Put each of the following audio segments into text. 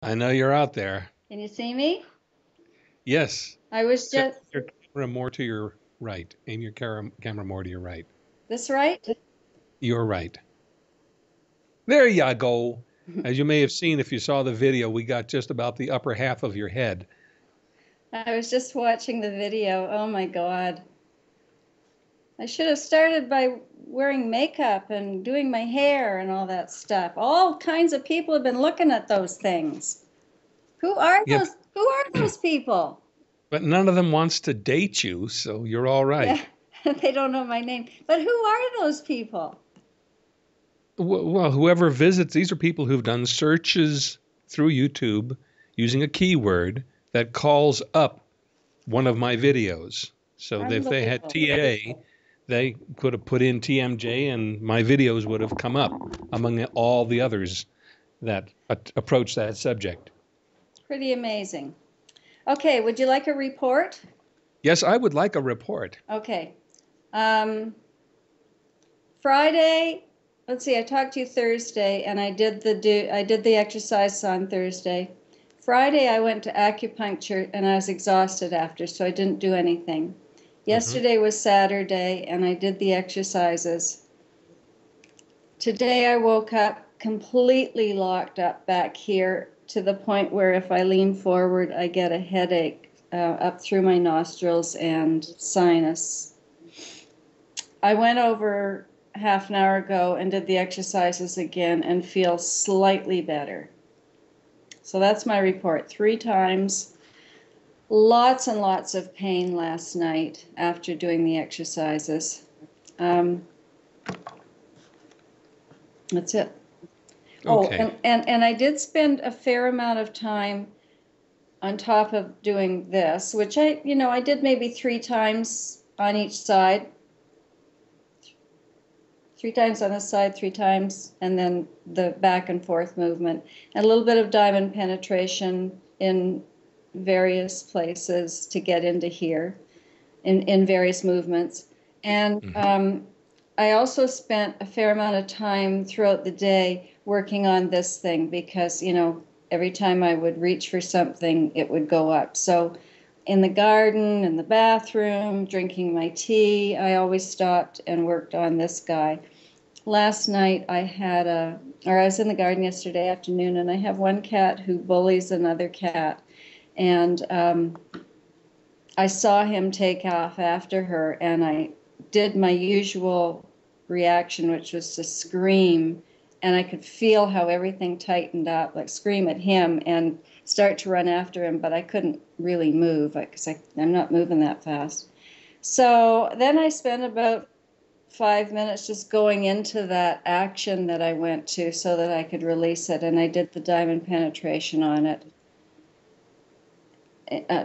I know you're out there. Can you see me? Yes. I was Set just your camera more to your right. Aim your camera more to your right. this right? You're right. There you go. As you may have seen if you saw the video, we got just about the upper half of your head. I was just watching the video. Oh my God. I should have started by wearing makeup and doing my hair and all that stuff. All kinds of people have been looking at those things. Who are Yep. those people? But none of them wants to date you, so you're all right. Yeah, they don't know my name. But who are those people? Well, whoever visits, these are people who've done searches through YouTube using a keyword that calls up one of my videos. So if they had Unbelievable. TA, they could have put in TMJ and my videos would have come up among all the others that approach that subject. Pretty amazing. Okay, would you like a report? Yes, I would like a report. Okay. Um, Friday, let's see, I talked to you Thursday and I did the exercise on Thursday. Friday I went to acupuncture and I was exhausted after, so I didn't do anything. Yesterday was Saturday and I did the exercises. Today I woke up completely locked up back here to the point where if I lean forward, I get a headache up through my nostrils and sinus. I went over half an hour ago and did the exercises again and feel slightly better. So that's my report. 3 times. Lots and lots of pain last night after doing the exercises. That's it. Okay. Oh, and I did spend a fair amount of time on top of doing this, which I did maybe 3 times on each side. 3 times on this side, 3 times, and then the back and forth movement. And a little bit of diamond penetration in various places to get into here in various movements. And I also spent a fair amount of time throughout the day working on this thing because, every time I would reach for something, it would go up. So in the garden, in the bathroom, drinking my tea, I always stopped and worked on this guy. Last night I was in the garden yesterday afternoon and I have one cat who bullies another cat. And I saw him take off after her and I did my usual reaction, which was to scream. And I could feel how everything tightened up, like scream at him and start to run after him, but I couldn't really move because I'm not moving that fast. So then I spent about 5 minutes just going into that action that I went to so that I could release it. And I did the diamond penetration on it,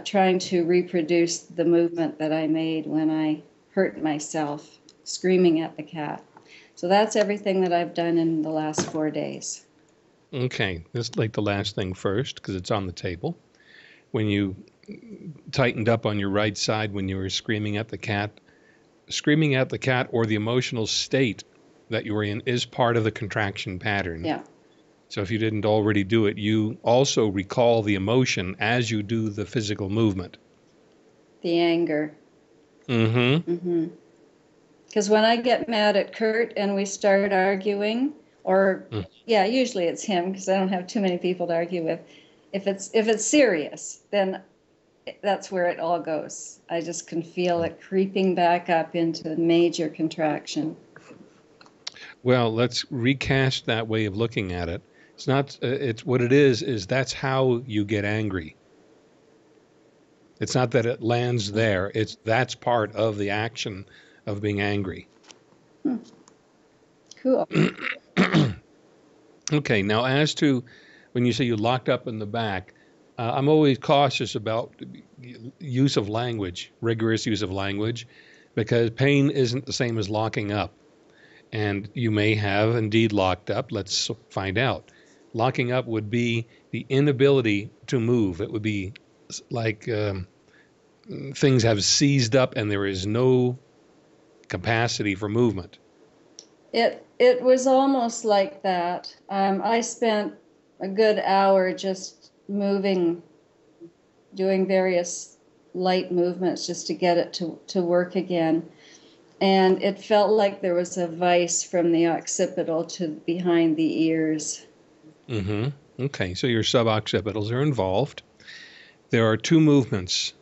trying to reproduce the movement that I made when I hurt myself screaming at the cat. So that's everything that I've done in the last 4 days. Okay. Let's like the last thing first because it's on the table. When you tightened up on your right side when you were screaming at the cat or the emotional state that you were in is part of the contraction pattern. Yeah. So if you didn't already do it, you also recall the emotion as you do the physical movement. The anger. Mm-hmm. Because when I get mad at Kurt and we start arguing, or usually it's him because I don't have too many people to argue with. If it's serious, then that's where it all goes. I just can feel it creeping back up into major contraction. Well, let's recast that way of looking at it. It's not, it's what it is that's how you get angry. It's not that it lands there. That's part of the action of being angry. Cool. Okay, now as to when you say you locked up in the back, I'm always cautious about use of language, rigorous use of language, because pain isn't the same as locking up. And you may have indeed locked up. Let's find out. Locking up would be the inability to move. It would be like things have seized up and there is no capacity for movement. It was almost like that. I spent a good hour just moving, doing various light movements just to get it to work again. And it felt like there was a vice from the occipital to behind the ears. Okay, so your suboccipitals are involved. There are two movements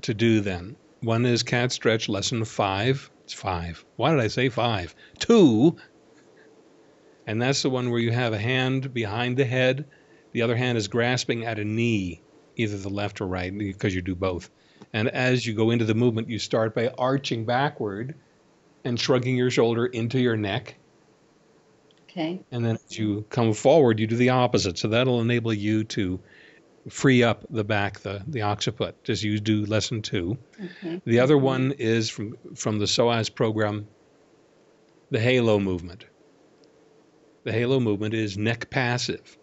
to do then. One is cat stretch lesson 5. It's 5. Why did I say 5? 2. And that's the one where you have a hand behind the head. The other hand is grasping at a knee, either the left or right, because you do both. And as you go into the movement, you start by arching backward and shrugging your shoulder into your neck. Okay. And then as you come forward, you do the opposite. So that'll enable you to free up the back, the occiput, as you do lesson 2. Okay. The other one is from the SOAS program, the halo movement. The halo movement is neck passive.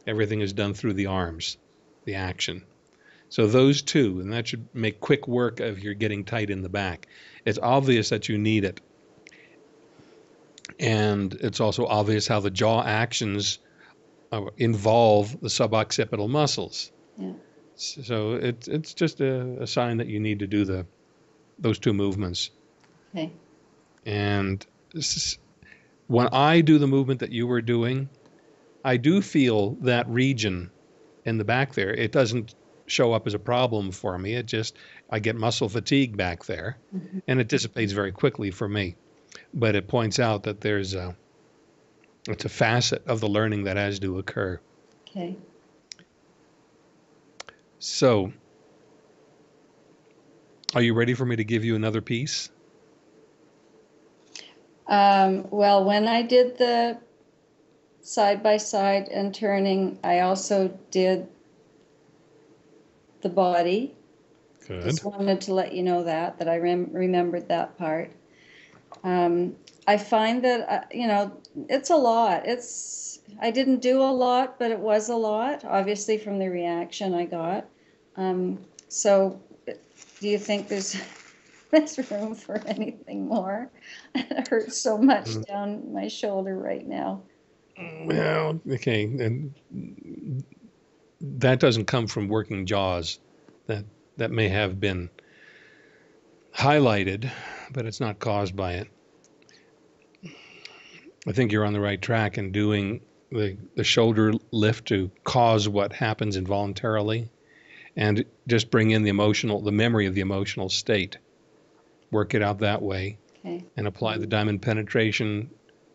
Everything is done through the arms, the action. So those two, and that should make quick work of your getting tight in the back. It's obvious that you need it. And it's also obvious how the jaw actions involve the suboccipital muscles. Yeah. So it's just a sign that you need to do those two movements. Okay. And when I do the movement that you were doing, I do feel that region in the back there. It doesn't show up as a problem for me. I get muscle fatigue back there, and it dissipates very quickly for me. But it points out that it's a facet of the learning that has to occur. Okay. So, are you ready for me to give you another piece? Well, when I did the side by side and turning, I also did the body. Good. Just wanted to let you know that I remembered that part. I find that, it's a lot. I didn't do a lot, but it was a lot, obviously, from the reaction I got. So do you think there's room for anything more? It hurts so much down my shoulder right now. Well, okay. And that doesn't come from working jaws. That may have been highlighted, but it's not caused by it. I think you're on the right track in doing the shoulder lift to cause what happens involuntarily, and just bring in the memory of the emotional state. Work it out that way. Okay. And apply the diamond penetration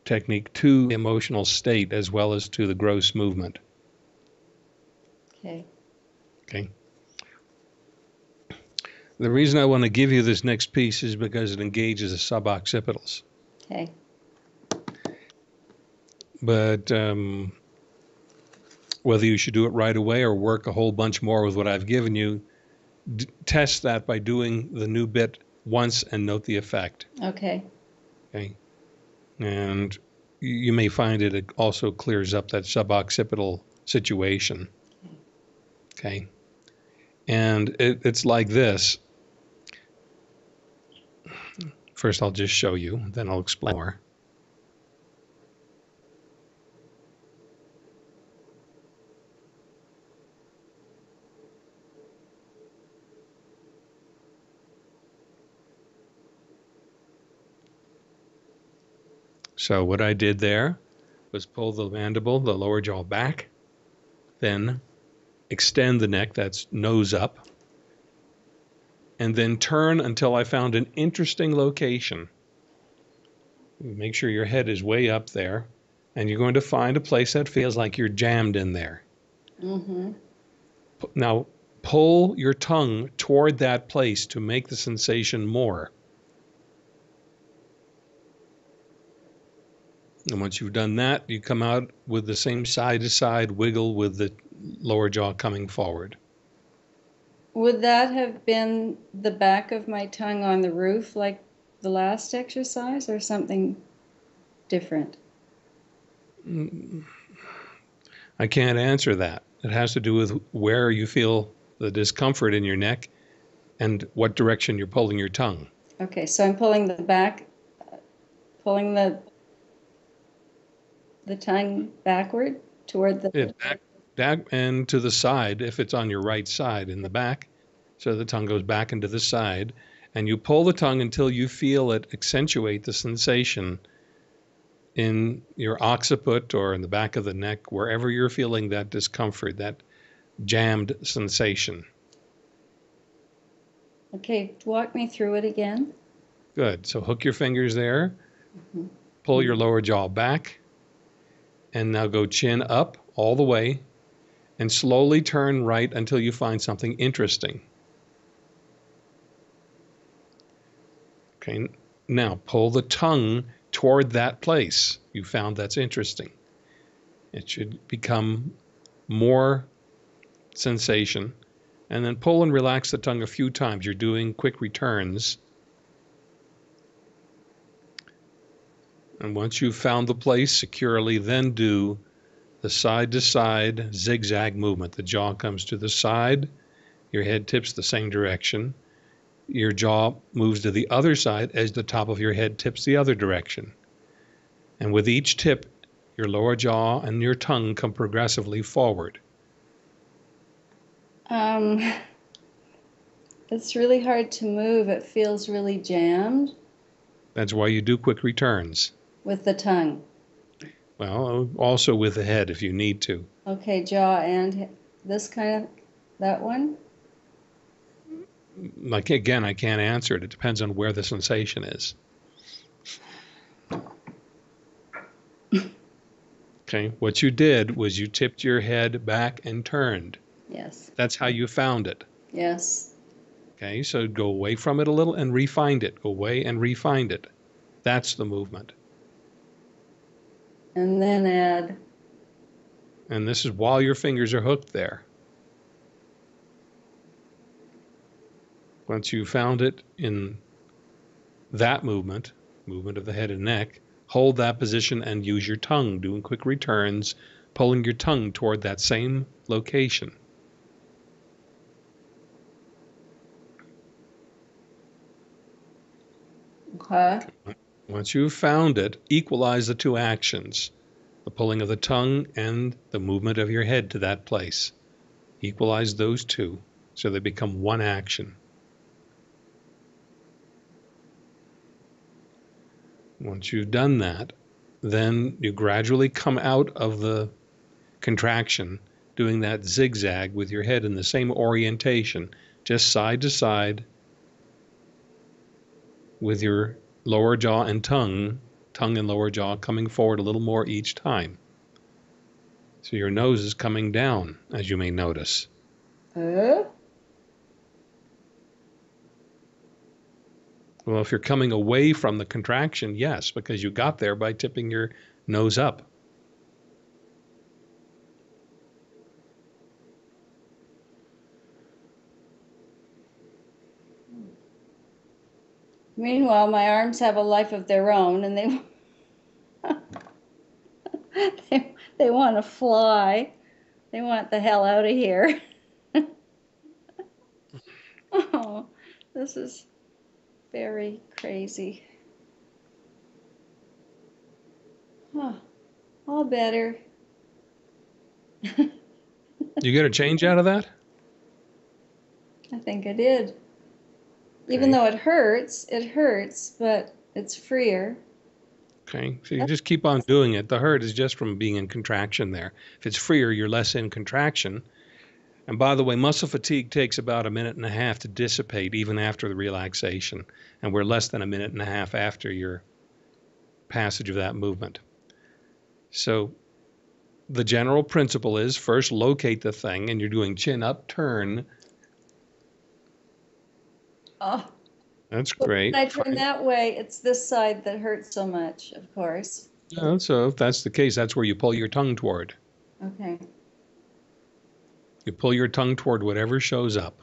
technique to the emotional state as well as to the gross movement. Okay. Okay. The reason I want to give you this next piece is because it engages the suboccipitals. Okay. But whether you should do it right away or work a whole bunch more with what I've given you, test that by doing the new bit once and note the effect. Okay. Okay. And you may find it also clears up that suboccipital situation. Okay. And it's like this. First, I'll just show you, then I'll explain more. So what I did there was pull the mandible, the lower jaw back, then extend the neck, that's nose up, and then turn until I found an interesting location. Make sure your head is way up there, and you're going to find a place that feels like you're jammed in there. Mm-hmm. Now, pull your tongue toward that place to make the sensation more. And once you've done that, you come out with the same side-to-side wiggle with the lower jaw coming forward. Would that have been the back of my tongue on the roof like the last exercise, or something different? I can't answer that. It has to do with where you feel the discomfort in your neck and what direction you're pulling your tongue. Okay, so I'm pulling the back, pulling the tongue backward toward the... back and to the side if it's on your right side in the back. So the tongue goes back into the side, and you pull the tongue until you feel it accentuate the sensation in your occiput or in the back of the neck, wherever you're feeling that discomfort, that jammed sensation. Okay, walk me through it again. Good. So hook your fingers there, Mhm. pull your lower jaw back, and now go chin up all the way, and slowly turn right until you find something interesting. Okay, now pull the tongue toward that place you found that's interesting. It should become more sensation. And then pull and relax the tongue a few times. You're doing quick returns. And once you've found the place securely, then do the side to side zigzag movement. The jaw comes to the side, your head tips the same direction. Your jaw moves to the other side as the top of your head tips the other direction. And with each tip, your lower jaw and your tongue come progressively forward. It's really hard to move. It feels really jammed That's why you do quick returns. with the tongue. Well, also with the head if you need to. Okay, jaw and this kind of, that one? Like, again, I can't answer it. It depends on where the sensation is. Okay, what you did was you tipped your head back and turned. Yes. That's how you found it. Yes. Okay, so go away from it a little and re-find it. Go away and re-find it. That's the movement. And then add. And this is while your fingers are hooked there. Once you found it in that movement of the head and neck, hold that position and use your tongue, doing quick returns, pulling your tongue toward that same location. Okay. Once you've found it, equalize the two actions, the pulling of the tongue and the movement of your head to that place. Equalize those two so they become one action. Once you've done that, then you gradually come out of the contraction, doing that zigzag with your head in the same orientation, just side to side, with your lower jaw and tongue and lower jaw coming forward a little more each time. So your nose is coming down, as you may notice. Well, if you're coming away from the contraction, yes, because you got there by tipping your nose up. Meanwhile, my arms have a life of their own, and they want to fly. They want the hell out of here. Oh, this is very crazy. Oh, all better. You get a change out of that? I think I did. Even Okay. though it hurts, but it's freer. Okay, so you just keep on doing it. The hurt is just from being in contraction there. If it's freer, you're less in contraction. And by the way, muscle fatigue takes about 1.5 minutes to dissipate even after the relaxation. And we're less than 1.5 minutes after your passage of that movement. So the general principle is first locate the thing, and you're doing chin up, turn. Oh, That's when great. I turn that way, it's this side that hurts so much, of course. Yeah, so if that's the case, that's where you pull your tongue toward. Okay. You pull your tongue toward whatever shows up.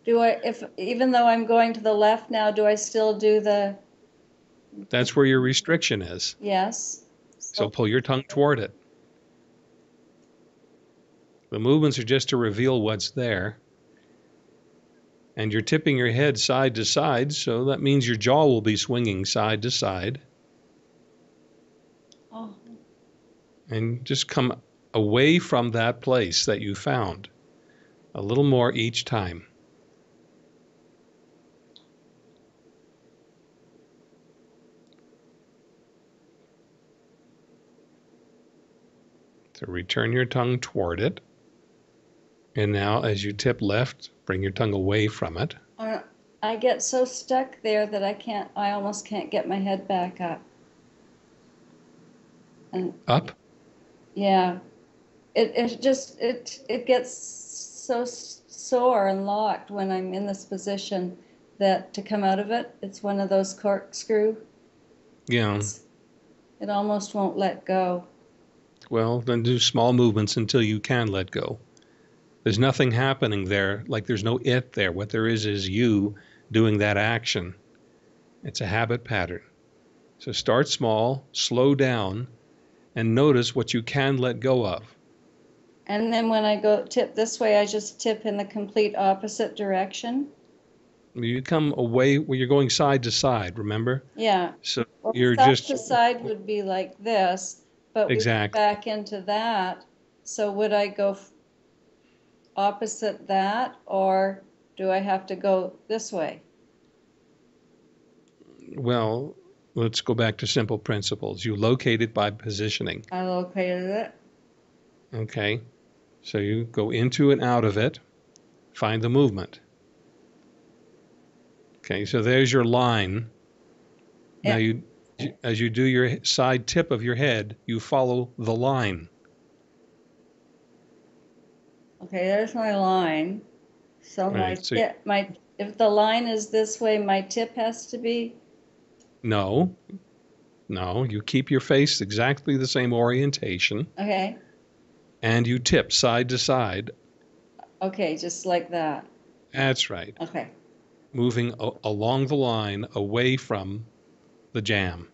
Even though I'm going to the left now, do I still do the, That's where your restriction is. yes? So pull your tongue toward it. The movements are just to reveal what's there. And you're tipping your head side to side, so that means your jaw will be swinging side to side. Oh, And just come away from that place that you found. A little more each time. So return your tongue toward it. And now as you tip left, bring your tongue away from it. I get so stuck there that I almost can't get my head back up. And Up? yeah, it gets so sore and locked when I'm in this position that to come out of it, it's one of those corkscrew. Yeah. It almost won't let go. Well, then do small movements until you can let go. There's nothing happening there, like there's no it there. What there is you doing that action. It's a habit pattern. So start small, slow down, and notice what you can let go of. And then when I go tip this way, I just tip in the complete opposite direction. You come away when you're going side to side, remember? Yeah. So Well, you're side just to side would be like this, but we went exactly back into that. So would I go opposite that, or do I have to go this way? well, let's go back to simple principles. You locate it by positioning. I located it. Okay. So you go into and out of it, find the movement. Okay, so there's your line. Now Yeah. as you do your side tip of your head, you follow the line. Okay, there's my line. So All right. So if the line is this way, my tip has to be. no, you keep your face exactly the same orientation Okay. and you tip side to side. Okay, just like that. That's right. Okay. Moving along the line away from the jam.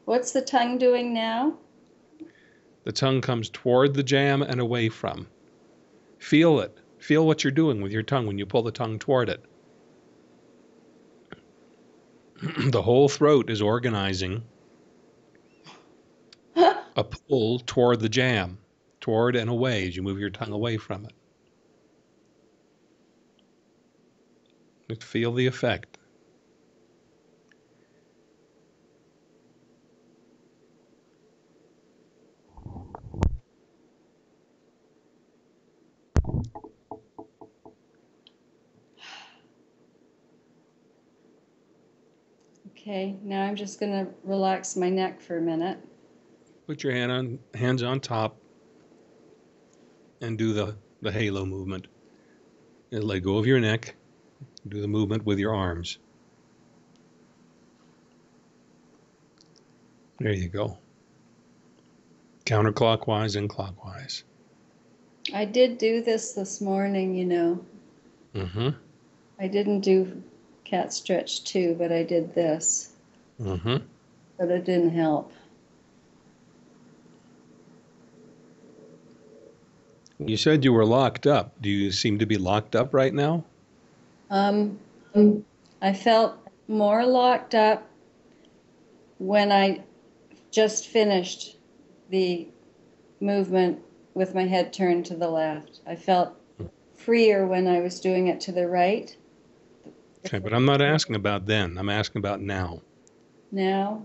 What's the tongue doing now? The tongue comes toward the jam and away from. Feel it. Feel what you're doing with your tongue when you pull the tongue toward it. The whole throat is organizing a pull toward the jam, toward and away as you move your tongue away from it. Just feel the effect. Okay, now I'm just going to relax my neck for a minute. Put your hands on top and do the halo movement. And let go of your neck. Do the movement with your arms. There you go. Counterclockwise and clockwise. I did do this morning, you know. Mm-hmm. I didn't do cat stretch 2, but I did this. Mm-hmm. But it didn't help. You said you were locked up. Do you seem to be locked up right now? Um, I felt more locked up when I just finished the movement with my head turned to the left. I felt freer when I was doing it to the right. Okay, but I'm not asking about then. I'm asking about now. Now,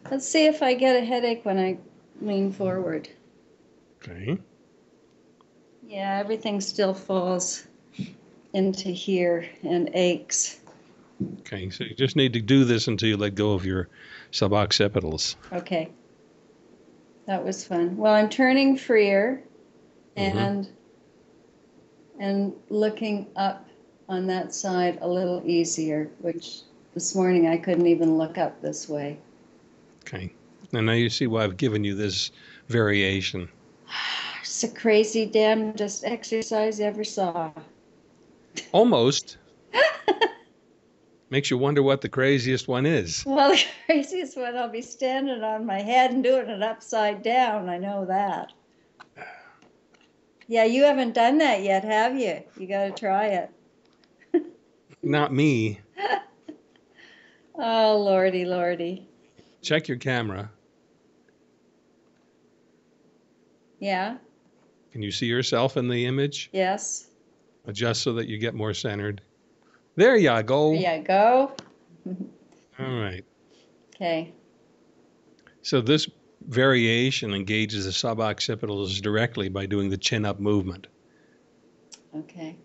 let's see if I get a headache when I lean forward. Okay. Yeah, everything still falls into here and aches. Okay, so you just need to do this until you let go of your suboccipitals. Okay, that was fun. Well, I'm turning freer Mm-hmm. and looking up on that side a little easier, which this morning I couldn't even look up this way. Okay. And now you see why I've given you this variation. It's the crazy damnedest exercise I ever saw. Almost makes you wonder what the craziest one is. Well, the craziest one, I'll be standing on my head and doing it upside down. I know that. Yeah, you haven't done that yet, have you? You got to try it. Not me. Oh, Lordy, Lordy. Check your camera. Yeah, Can you see yourself in the image? yes. Adjust so that you get more centered. There you There go. you go. All right. Okay. So this variation engages the suboccipitals directly by doing the chin up movement. Okay.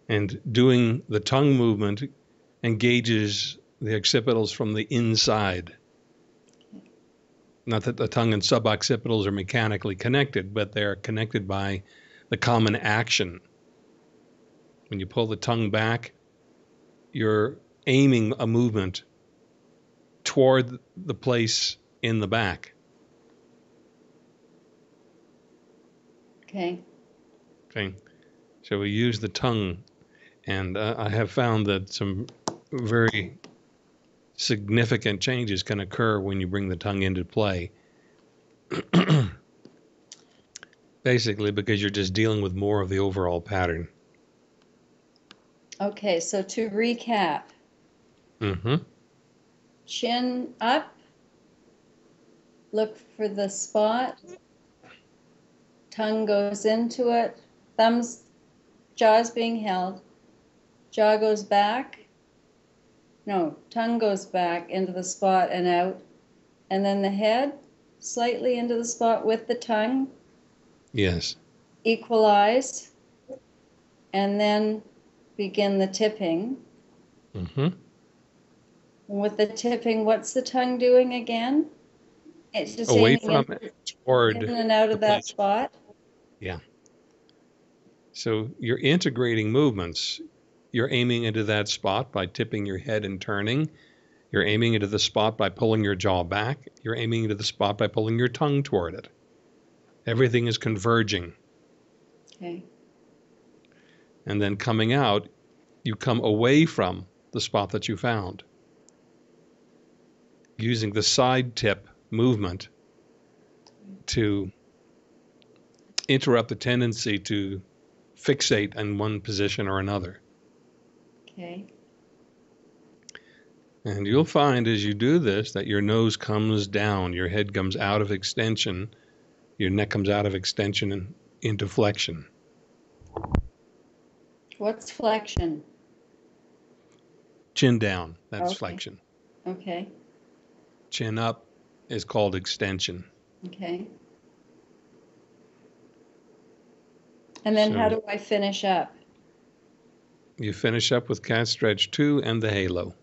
And doing the tongue movement engages the occipitals from the inside. Not that the tongue and suboccipitals are mechanically connected, but they're connected by the common action. When you pull the tongue back, you're aiming a movement toward the place in the back. Okay. Okay. So we use the tongue, and I have found that some very significant changes can occur when you bring the tongue into play. Basically, because you're just dealing with more of the overall pattern. Okay, so to recap, Mm-hmm. chin up, look for the spot, tongue goes into it, jaw's being held, jaw goes back, no, tongue goes back into the spot and out, and then the head slightly into the spot with the tongue, Yes. equalize, and then begin the tipping. Mm-hmm. With the tipping, what's the tongue doing again? It's just Away aiming from it, toward in and out the of that place. spot. Yeah. So you're integrating movements. You're aiming into that spot by tipping your head and turning. You're aiming into the spot by pulling your jaw back. You're aiming into the spot by pulling your tongue toward it. Everything is converging. Okay. And then coming out, you come away from the spot that you found, using the side tip movement to interrupt the tendency to fixate in one position or another. Okay. And you'll find as you do this that your nose comes down, your head comes out of extension, your neck comes out of extension and into flexion. What's flexion? Chin down, that's Okay. flexion. Okay. Chin up is called extension. Okay. And then how So do I finish up? you finish up with cat stretch 2 and the halo.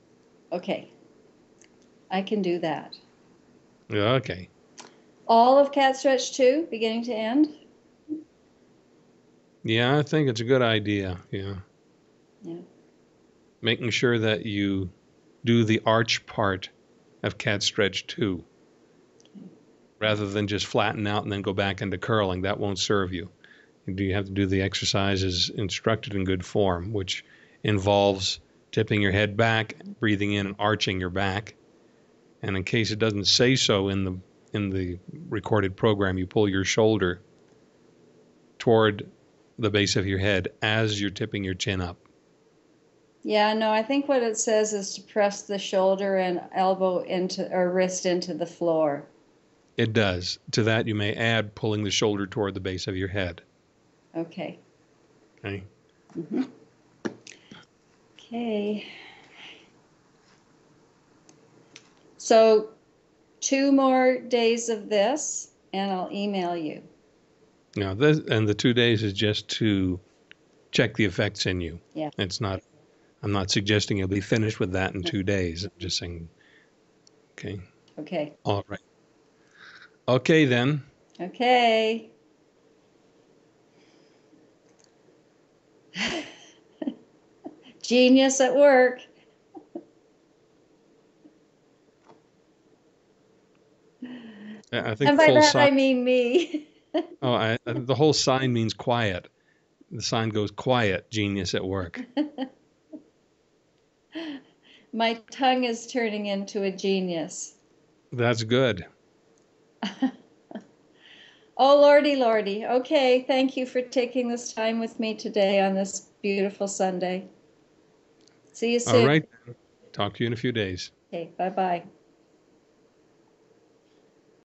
Okay. I can do that. Okay. All of cat stretch 2, beginning to end? Yeah, I think it's a good idea. Yeah. Yeah. Making sure that you do the arch part of cat stretch 2 rather than just flatten out and then go back into curling. That won't serve you. You have to do the exercises instructed in good form, which involves tipping your head back, breathing in and arching your back. And in case it doesn't say so in the recorded program, you pull your shoulder toward the base of your head as you're tipping your chin up. Yeah, no, I think what it says is to press the shoulder and elbow into or wrist into the floor. It does. To that, you may add pulling the shoulder toward the base of your head. Okay. Okay. Mm-hmm. Okay. So 2 more days of this, and I'll email you. Now, the 2 days is just to check the effects in you. Yeah. It's not. I'm not suggesting you'll be finished with that in 2 days. I'm just saying. Okay. Okay. All right. Okay then. Okay. Genius at work. I think And by full that I sign. mean me. The whole sign means quiet. The sign goes quiet. Genius at work. My tongue is turning into a genius. That's good. Oh, Lordy, Lordy. Okay, thank you for taking this time with me today on this beautiful Sunday. See you All soon. right. Talk to you in a few days. Okay, bye-bye.